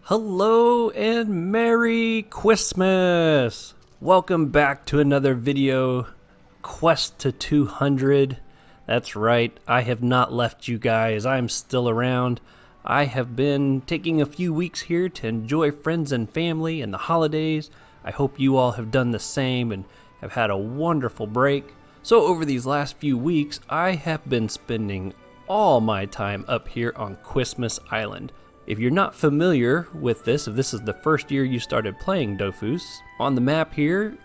Hello and Merry Kwismas! Welcome back to another video, Quest to 200. That's right, I have not left you guys, I'm still around. I have been taking a few weeks here to enjoy friends and family and the holidays. I hope you all have done the same and have had a wonderful break. So over these last few weeks, I have been spending all my time up here on Kwismas Island. If you're not familiar with this, if this is the first year you started playing Dofus, on the map here,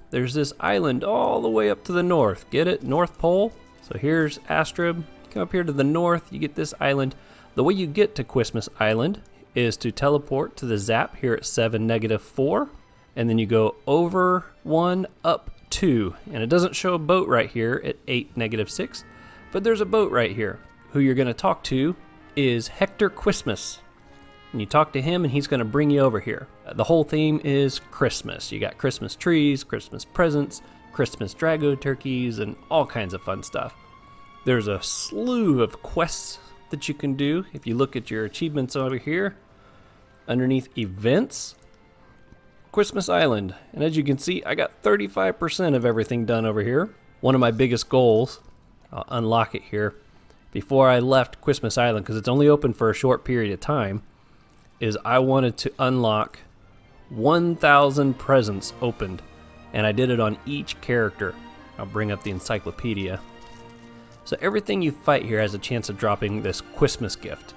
there's this island all the way up to the north. Get it? North Pole. So here's Astrib. Come up here to the north, you get this island. The way you get to Kwismas Island is to teleport to the Zap here at 7, -4, and then you go over 1, up 2. And it doesn't show a boat right here at 8, -6, but there's a boat right here. Who you're going to talk to is Hector Kwismas. And you talk to him and he's going to bring you over here. The whole theme is Christmas. You got Christmas trees, Christmas presents, Christmas Drago turkeys, and all kinds of fun stuff. There's a slew of quests that you can do. If you look at your achievements over here, underneath events, Kwismas Island. And as you can see, I got 35% of everything done over here. One of my biggest goals, I'll unlock it here, before I left Kwismas Island, because it's only open for a short period of time, is I wanted to unlock 1,000 presents opened, and I did it on each character. I'll bring up the encyclopedia. So everything you fight here has a chance of dropping this Kwismas gift,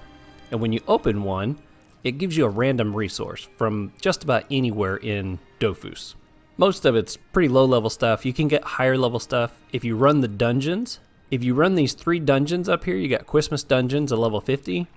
and when you open one, it gives you a random resource from just about anywhere in Dofus. Most of it's pretty low level stuff. You can get higher level stuff if you run the dungeons. If you run these 3 dungeons up here, you got Kwismas Dungeons, a level 50,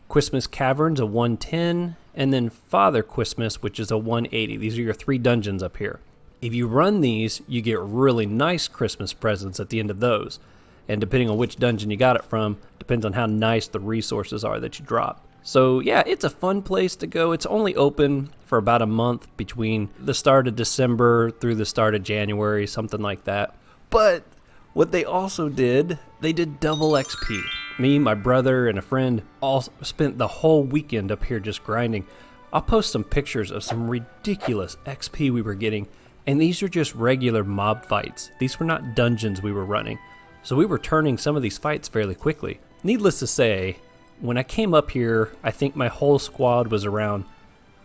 Kwismas Caverns, a 110, and then Father Kwismas, which is a 180. These are your 3 dungeons up here. If you run these, you get really nice Christmas presents at the end of those. And depending on which dungeon you got it from, depends on how nice the resources are that you drop. So yeah, it's a fun place to go. It's only open for about a month between the start of December through the start of January, something like that. But what they also did, they did double XP. Me, my brother, and a friend all spent the whole weekend up here just grinding. I'll post some pictures of some ridiculous XP we were getting, and these are just regular mob fights. These were not dungeons we were running, so we were turning some of these fights fairly quickly. Needless to say, when I came up here, I think my whole squad was around,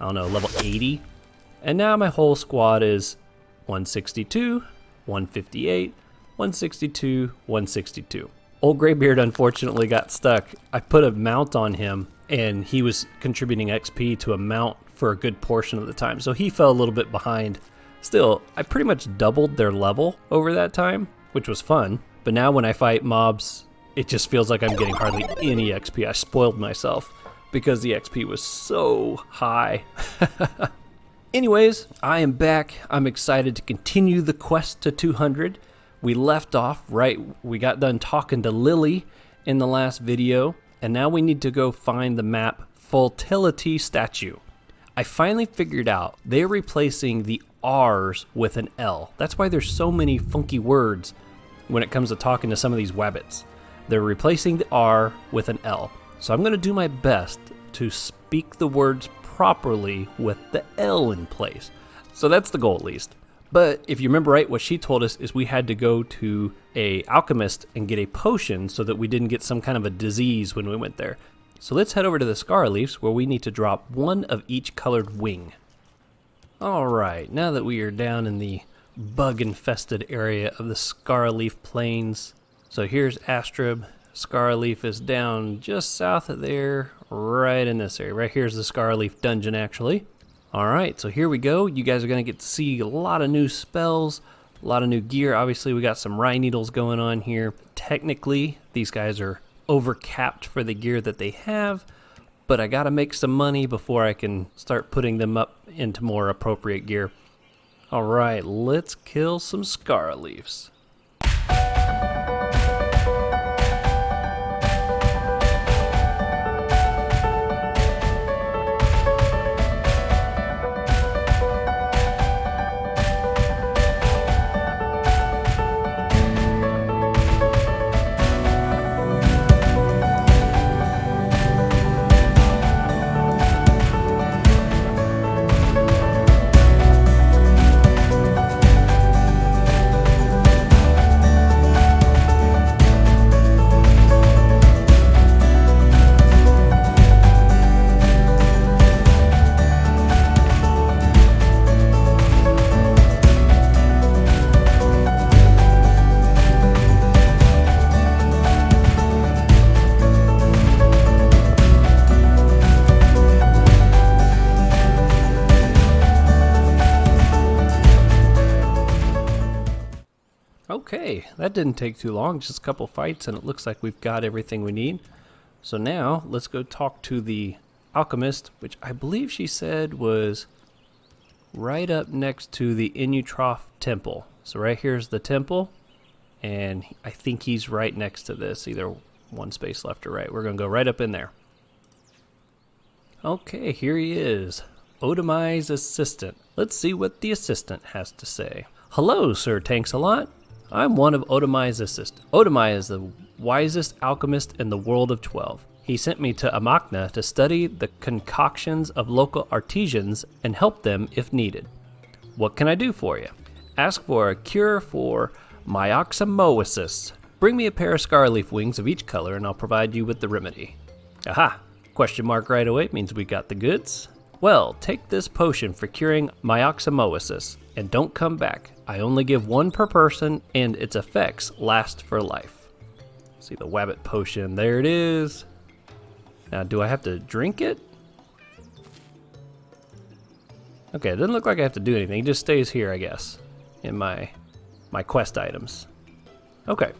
I don't know, level 80, and now my whole squad is 162, 158, 162, 162. Old Graybeard unfortunately got stuck. I put a mount on him and he was contributing XP to a mount for a good portion of the time, so he fell a little bit behind. Still, I pretty much doubled their level over that time, which was fun, but now when I fight mobs, it just feels like I'm getting hardly any XP. I spoiled myself because the XP was so high. Anyways, I am back. I'm excited to continue the quest to 200. We left off, right, we got done talking to Lily in the last video, and now we need to go find the map Futility Statue. I finally figured out they're replacing the R's with an L. That's why there's so many funky words when it comes to talking to some of these Wabbits. They're replacing the R with an L. So I'm going to do my best to speak the words properly with the L in place. So that's the goal at least. But if you remember right, what she told us is we had to go to a alchemist and get a potion so that we didn't get some kind of a disease when we went there. So let's head over to the Scaraleafs where we need to drop 1 of each colored wing. Alright, now that we are down in the bug-infested area of the Scarleaf Plains. So here's Astrib. Scarleaf is down just south of there, right in this area. Right here's the Scarleaf Dungeon actually. Alright, so here we go. You guys are going to get to see a lot of new spells, a lot of new gear. Obviously, we got some Rye Needles going on here. Technically, these guys are overcapped for the gear that they have, but I got to make some money before I can start putting them up into more appropriate gear. Alright, let's kill some Scaraleafs. that didn't take too long, just a couple fights, and it looks like we've got everything we need. So now, let's go talk to the alchemist, which I believe she said was right up next to the Temple. So right here's the temple, and I think he's right next to this, either one space left or right. We're going to go right up in there. Okay, here he is, Otami's assistant. Let's see what the assistant has to say. Hello, Sir Tanks-a-Lot. I'm one of Otami's assistants. Otami is the wisest alchemist in the world of 12. He sent me to Amakna to study the concoctions of local artisans and help them if needed. What can I do for you? Ask for a cure for Myxomawosis. Bring me a pair of Scarleaf wings of each color and I'll provide you with the remedy. Aha! Question mark right away means we got the goods. Well, take this potion for curing Myxomawosis and don't come back. I only give one per person and its effects last for life. See the Wabbit potion, there it is. Now, do I have to drink it? Okay, it doesn't look like I have to do anything. It just stays here, I guess, in my quest items. Okay.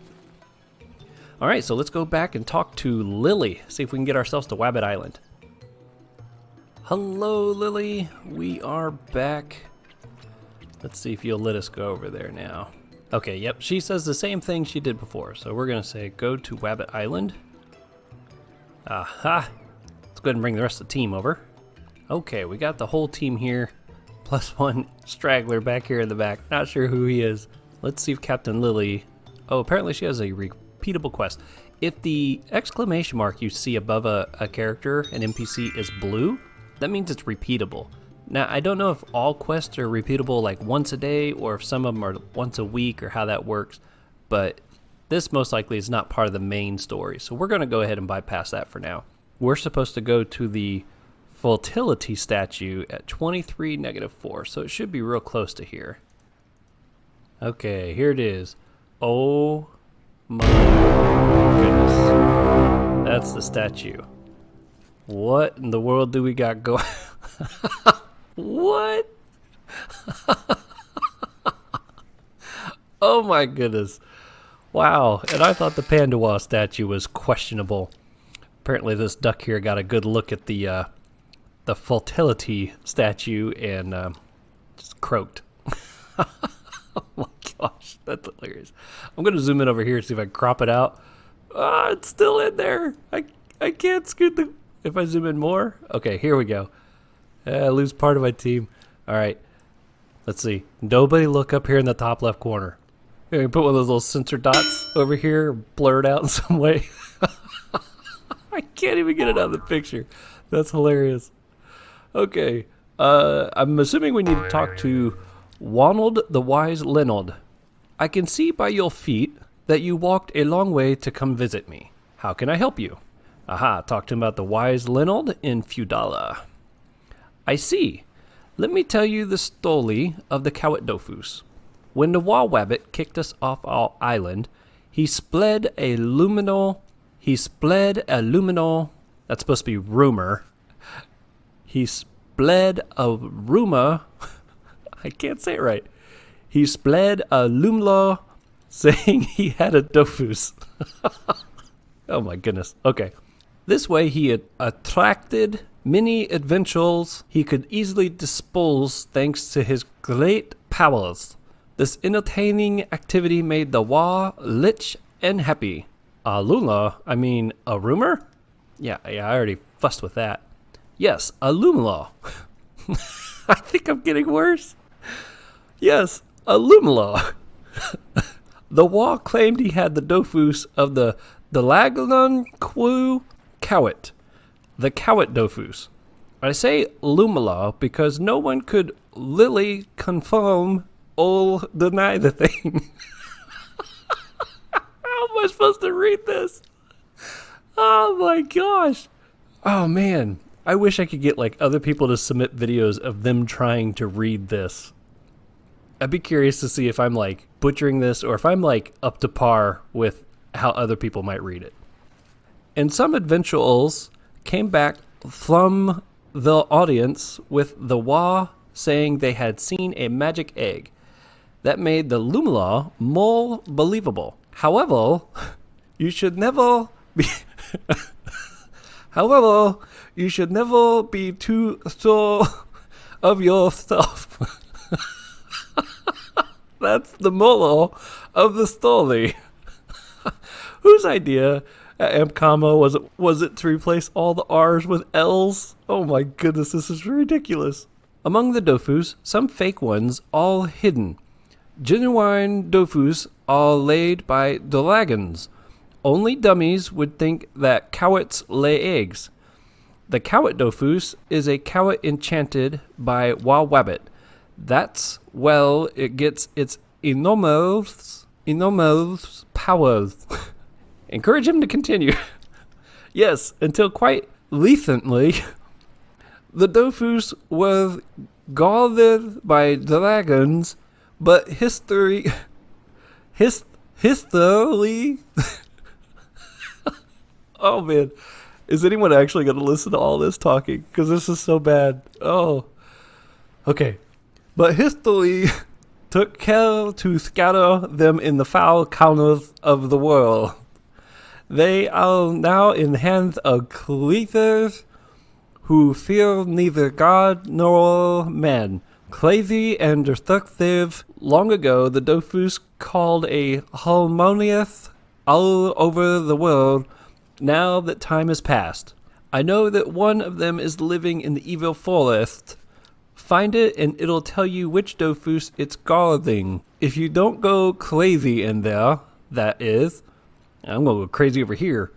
All right, so let's go back and talk to Lily. See if we can get ourselves to Wabbit Island. Hello, Lily. We are back. Let's see if you'll let us go over there now. Okay, yep, she says the same thing she did before. So we're going to say go to Wabbit Island. Aha. Let's go ahead and bring the rest of the team over. Okay, we got the whole team here. Plus one straggler back here in the back. Not sure who he is. Let's see if Captain Lily... Oh, apparently she has a repeatable quest. If the exclamation mark you see above a character, an NPC, is blue, that means it's repeatable. Now, I don't know if all quests are repeatable like once a day or if some of them are once a week or how that works, but this most likely is not part of the main story. So we're going to go ahead and bypass that for now. We're supposed to go to the Fertility statue at 23-4, so it should be real close to here. Okay, here it is. Oh my goodness. That's the statue. What in the world do we got going? What? Oh my goodness. Wow, and I thought the Pandawa statue was questionable. Apparently this duck here got a good look at the Fertility statue and just croaked. Oh my gosh, that's hilarious. I'm going to zoom in over here and see if I can crop it out. Ah, it's still in there. I can't scoot the... If I zoom in more? Okay, here we go. I lose part of my team. All right, let's see. Nobody look up here in the top left corner. Here, we put one of those little sensor dots over here, blur it out in some way. I can't even get it out of the picture. That's hilarious. Okay, I'm assuming we need to talk to Wonald the Wise Lenold. I can see by your feet that you walked a long way to come visit me. How can I help you? Aha, talk to him about the Wise Lenold in Feudala. I see. Let me tell you the story of the coward Dofus. When the Wabbit kicked us off our island, he spread a luminal... That's supposed to be rumor. He spread a rumor... I can't say it right. He spread a lumla saying he had a Dofus. Oh my goodness. Okay. This way he had attracted many adventurers he could easily dispose thanks to his great powers. This entertaining activity made the Wa rich and happy. A lumla? I mean, a rumor? Yeah, I already fussed with that. Yes, a lumla. I think I'm getting worse. Yes, a lumla. The Wa claimed he had the Dofus of the Lagalun Quo Cowit. The Cowit Dofus. I say Lumala because no one could really confirm or deny the thing. How am I supposed to read this? Oh my gosh. Oh man. I wish I could get like other people to submit videos of them trying to read this. I'd be curious to see if I'm like butchering this or if I'm like up to par with how other people might read it. And some adventurers came back from the audience with the Wa saying they had seen a magic egg. That made the Lumala more believable. However, you should never be However, you should never be too sure of yourself. That's the moral of the story. Whose idea at Amcama was it to replace all the R's with L's? Oh my goodness, this is ridiculous. Among the Dofus, some fake ones, all hidden. Genuine Dofus are laid by dragons. Only dummies would think that cowards lay eggs. The coward Dofus is a coward enchanted by Wabbit. That's, well, it gets its enormous powers. Encourage him to continue. Yes, until quite recently, the Dofus were guarded by dragons, but history... Oh man, is anyone actually going to listen to all this talking? Because this is so bad. Oh, okay. But history took care to scatter them in the foul corners of the world. They are now in the hands of creatures who fear neither God nor man. Crazy and destructive. Long ago, the Dofus called a harmonious all over the world. Now that time has passed, I know that one of them is living in the evil forest. Find it and it'll tell you which Dofus it's guarding. If you don't go crazy in there, that is. I'm gonna go crazy over here.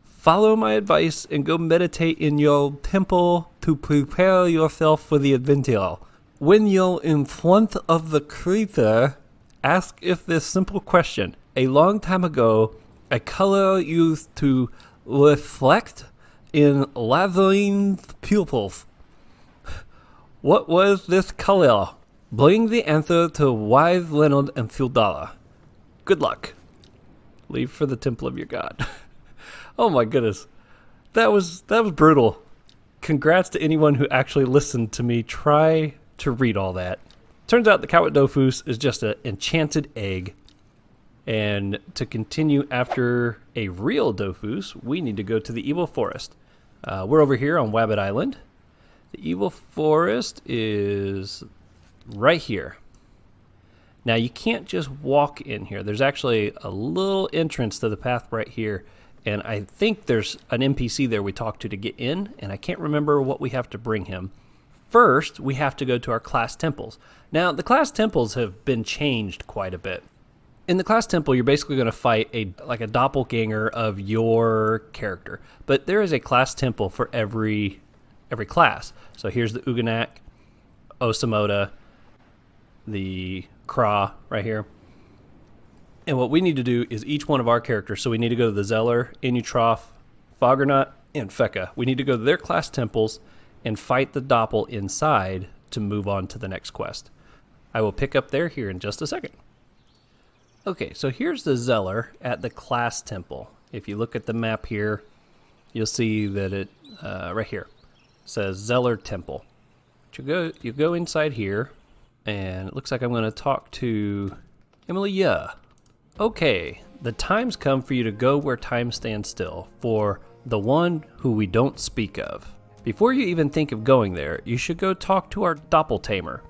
Follow my advice and go meditate in your temple to prepare yourself for the adventure. When you're in front of the creature, ask if this simple question. A long time ago, a color used to reflect in Lazarine's pupils. What was this color? Bring the answer to wise Leonard and Fildala. Good luck. Leave for the temple of your god. Oh my goodness. That was brutal. Congrats to anyone who actually listened to me try to read all that. Turns out the Cowit Dofus is just an enchanted egg. And to continue after a real Dofus, we need to go to the Evil Forest. We're over here on Wabbit Island. The Evil Forest is right here. Now you can't just walk in here. There's actually a little entrance to the path right here. And I think there's an NPC there we talk to get in. And I can't remember what we have to bring him. First, we have to go to our class temples. Now, the class temples have been changed quite a bit. In the class temple, you're basically going to fight a doppelganger of your character. But there is a class temple for every class. So here's the Uganak, Osamoda, the Kra right here. And what we need to do is each one of our characters. So we need to go to the Zeller, Inutrof, Foggernut, and Feka. We need to go to their class temples and fight the Doppel inside to move on to the next quest. I will pick up there here in just a second. Okay, so here's the Zeller at the class temple. If you look at the map here, you'll see that it, right here, says Zeller Temple. You go inside here, and it looks like I'm going to talk to Malitia. Okay, the time's come for you to go where time stands still, for the one who we don't speak of. Before you even think of going there, you should go talk to our Doppeltamer.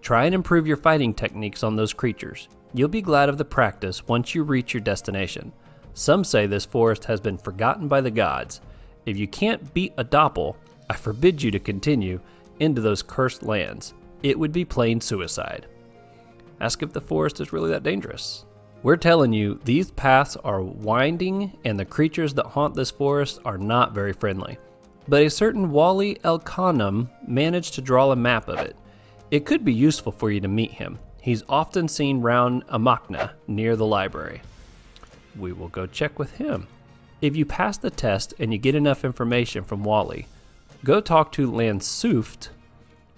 Try and improve your fighting techniques on those creatures. You'll be glad of the practice once you reach your destination. Some say this forest has been forgotten by the gods. If you can't beat a Doppel, I forbid you to continue into those cursed lands. It would be plain suicide. Ask if the forest is really that dangerous. We're telling you, these paths are winding and the creatures that haunt this forest are not very friendly. But a certain Wally Elkanum managed to draw a map of it. It could be useful for you to meet him. He's often seen round Amakna near the library. We will go check with him. If you pass the test and you get enough information from Wally, go talk to Lansuft,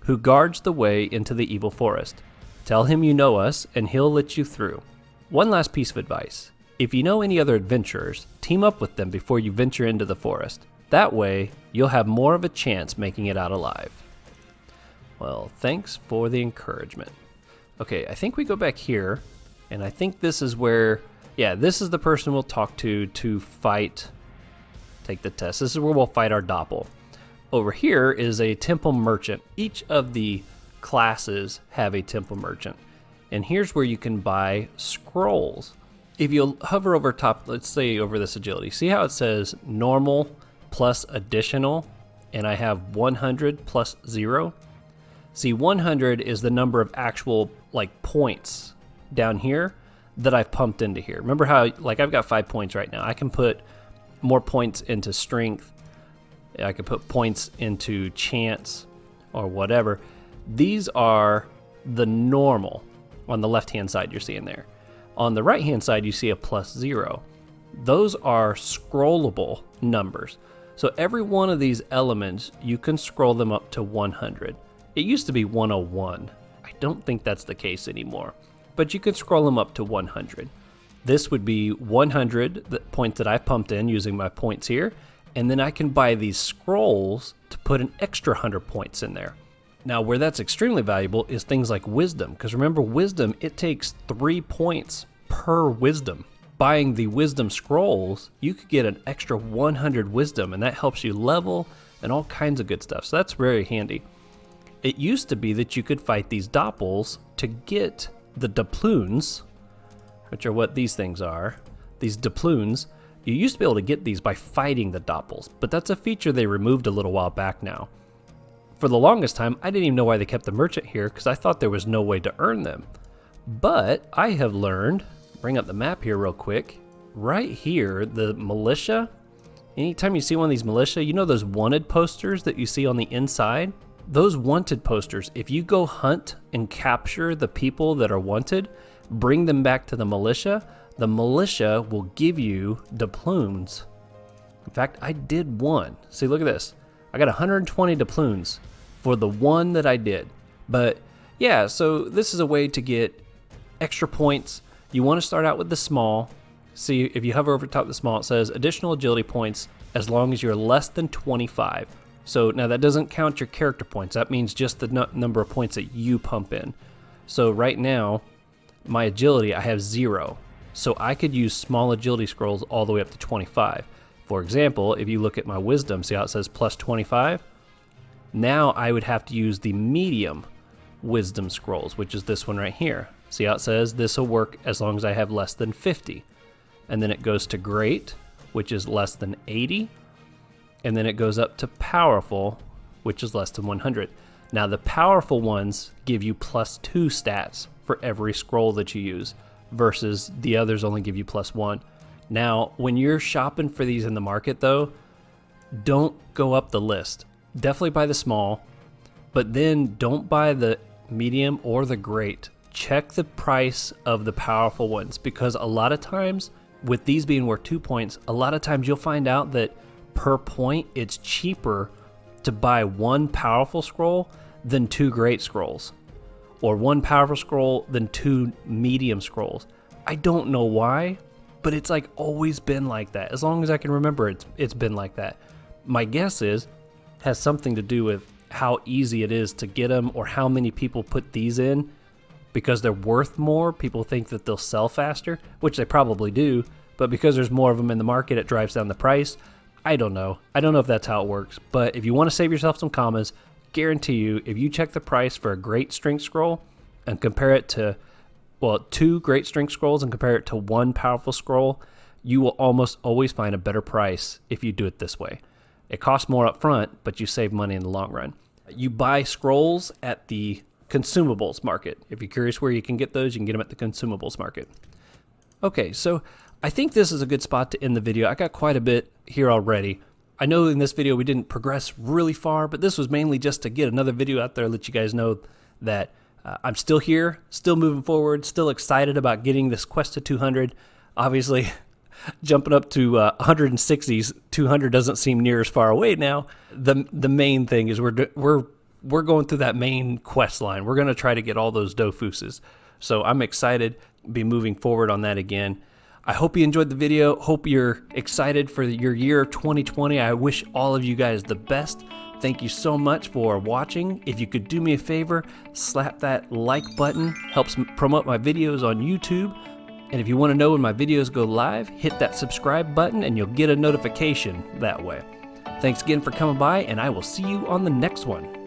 who guards the way into the Evil Forest. Tell him you know us and he'll let you through. One last piece of advice. If you know any other adventurers, team up with them before you venture into the forest. That way, you'll have more of a chance making it out alive. Well, thanks for the encouragement. Okay, I think we go back here, and I think this is where, yeah, this is the person we'll talk to fight, take the test. This is where we'll fight our Doppel. Over here is a temple merchant. Each of the classes have a temple merchant. And here's where you can buy scrolls. If you'll hover over top, let's say over this agility, see how it says normal plus additional, and I have 100 plus 0? See, 100 is the number of actual like points down here that I've pumped into here. Remember how like I've got 5 points right now. I can put more points into strength. I could put points into chance or whatever. These are the normal on the left-hand side you're seeing there. On the right-hand side, you see a plus 0. Those are scrollable numbers. So every one of these elements, you can scroll them up to 100. It used to be 101. I don't think that's the case anymore, but you could scroll them up to 100. This would be 100 the points that I've pumped in using my points here, and then I can buy these scrolls to put an extra 100 points in there. Now, where that's extremely valuable is things like wisdom, because remember, wisdom, it takes 3 points per wisdom. Buying the wisdom scrolls, you could get an extra 100 wisdom, and that helps you level and all kinds of good stuff. So that's very handy. It used to be that you could fight these Doppels to get the Doploons, which are what these things are. These Doploons, you used to be able to get these by fighting the Doppels, but that's a feature they removed a little while back now. For the longest time, I didn't even know why they kept the merchant here because I thought there was no way to earn them. But I have learned, bring up the map here real quick, right here, the militia, anytime you see one of these militia, you know those wanted posters that you see on the inside? Those wanted posters, if you go hunt and capture the people that are wanted, bring them back to the militia will give you Doploons. In fact, I did one. See, look at this. I got 120 Doploons for the one that I did. But yeah, so this is a way to get extra points. You want to start out with the small. See, if you hover over top of the small, it says additional agility points as long as you're less than 25. So now that doesn't count your character points. That means just the number of points that you pump in. So right now, my agility, I have 0. So I could use small agility scrolls all the way up to 25. For example, if you look at my wisdom, see how it says plus 25? Now I would have to use the medium wisdom scrolls, which is this one right here. See how it says this will work as long as I have less than 50. And then it goes to great, which is less than 80. And then it goes up to powerful, which is less than 100. Now the powerful ones give you plus 2 stats for every scroll that you use, versus the others only give you plus 1. Now, when you're shopping for these in the market though, don't go up the list. Definitely buy the small, but then don't buy the medium or the great. Check the price of the powerful ones, because a lot of times, with these being worth 2 points, a lot of times you'll find out that per point, it's cheaper to buy 1 powerful scroll than 2 great scrolls, or 1 powerful scroll than 2 medium scrolls. I don't know why, but it's like always been like that. As long as I can remember, it's been like that. My guess has something to do with how easy it is to get them, or how many people put these in. Because they're worth more, people think that they'll sell faster, which they probably do, but because there's more of them in the market, it drives down the price. I don't know. I don't know if that's how it works, but if you want to save yourself some commas, guarantee you, if you check the price for a great strength scroll and compare it to, well, 2 great strength scrolls and compare it to 1 powerful scroll, you will almost always find a better price if you do it this way. It costs more up front, but you save money in the long run. You buy scrolls at the consumables market. If you're curious where you can get those, you can get them at the consumables market. Okay, so I think this is a good spot to end the video. I got quite a bit here already. I know in this video we didn't progress really far, but this was mainly just to get another video out there, let you guys know that I'm still here, still moving forward, still excited about getting this quest to 200. Obviously, jumping up to 160s, 200 doesn't seem near as far away now. The main thing is we're going through that main quest line. We're going to try to get all those Dofuses. So I'm excited to be moving forward on that again. I hope you enjoyed the video. Hope you're excited for your year of 2020. I wish all of you guys the best. Thank you so much for watching. If you could do me a favor, slap that like button. Helps promote my videos on YouTube. And if you want to know when my videos go live, hit that subscribe button and you'll get a notification that way. Thanks again for coming by, and I will see you on the next one.